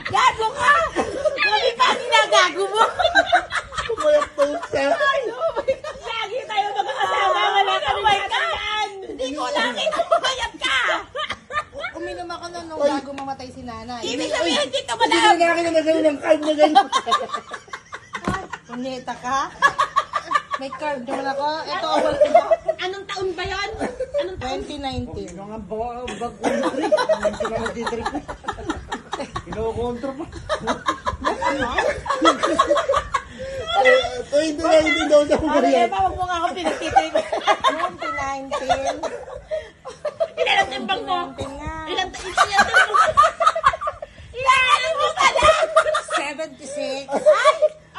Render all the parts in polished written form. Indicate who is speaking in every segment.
Speaker 1: Gago ka! Kami pa ginagago mo!
Speaker 2: Kumayat po siya.
Speaker 1: Ay, oh my God! Lagi tayo magkakasama, wala kami matandaan! Hindi ko nakita pumayat ka!
Speaker 3: Uminom ako na nung bago mamatay si nanay.
Speaker 1: Ibig sabihin dito
Speaker 2: Hindi
Speaker 1: madam!
Speaker 2: na akin na gawin ng card na ganyan.
Speaker 3: Punyeta ka? May card naman ako. Ito,
Speaker 1: Anong taon ba yan? Anong taon?
Speaker 3: 2019.
Speaker 2: Mga bag ko na trip. Hindi na mag-trip. Kinokontra pa. Hindi daw sa
Speaker 1: Ano
Speaker 2: kumayat.
Speaker 1: yan pa? Huwag mo nga ako pinagtitrip.
Speaker 3: 2019.
Speaker 1: Ilan ang timbang mo?
Speaker 3: 2019 nga.
Speaker 1: Ilan timbang mo? Ilan mo pala?
Speaker 3: 76.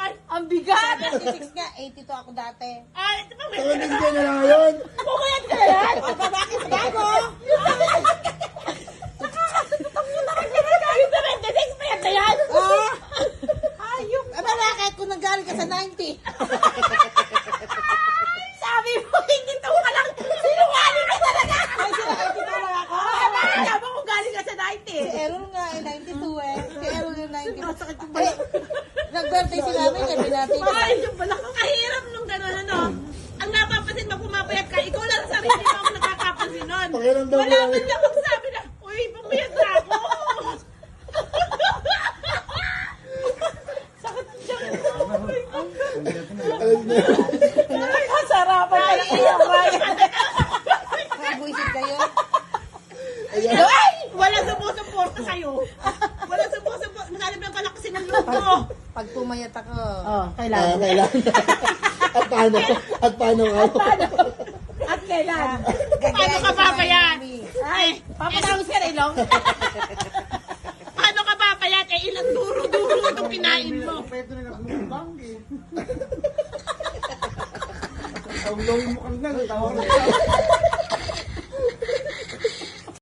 Speaker 1: Ay, ang bigat!
Speaker 3: 76 nga. 82 ako dati.
Speaker 1: Ay, ito pa may...
Speaker 2: Tawanin ka na lang ngayon.
Speaker 1: Pumayat ka yan!
Speaker 3: Aba, bakit gago?
Speaker 1: Yung 76, payat na yan!
Speaker 3: Ah!
Speaker 1: Ayok!
Speaker 3: Aba, bakit kung nanggaling ka sa 90?
Speaker 1: Sabi mo, hindi to ka lang! Sinungaling ka talaga!
Speaker 3: Ay, sila 82 lang ako.
Speaker 1: Sabi mo kung galing ka sa
Speaker 3: Si
Speaker 1: 90.
Speaker 3: Errol nga, 92 eh. Si Errol yung 90. Eh, nag-birthday si namin, sabi natin.
Speaker 1: Ay, yung pala ko. Kahirap nung gano'n, ano. Ang napapansin mo, pumapayat ka. Ikaw lang sa sarili mo ang nakakapansin nun.
Speaker 2: Pakiramdam mo
Speaker 1: Wala
Speaker 2: lang.
Speaker 1: man lang magsabi na, uy, pumayat na ako. Sakit ang tiyan ko. Ay, kasarapan ka lang kayo, Ryan.
Speaker 3: Nag-buisit kayo.
Speaker 1: Ay! Walang sumusuporta sa'yo. Walang sumusuporta. Masalim lang palakasin ang loob ko.
Speaker 3: Pag pumayat ako,
Speaker 1: Kailangan.
Speaker 2: Kailangan. At paano? At paano nga?
Speaker 1: At kailan?
Speaker 3: gagayahin
Speaker 1: Paano ka
Speaker 3: si
Speaker 1: papayat?
Speaker 3: Mami.
Speaker 1: Ay, papatawis ka na ilong. Paano ka papayat? Eh, ilang duro-duro itong kinain mo.
Speaker 2: Pwede na nagmumukbang eh. Ang lawin mo kang nang. Tawag na.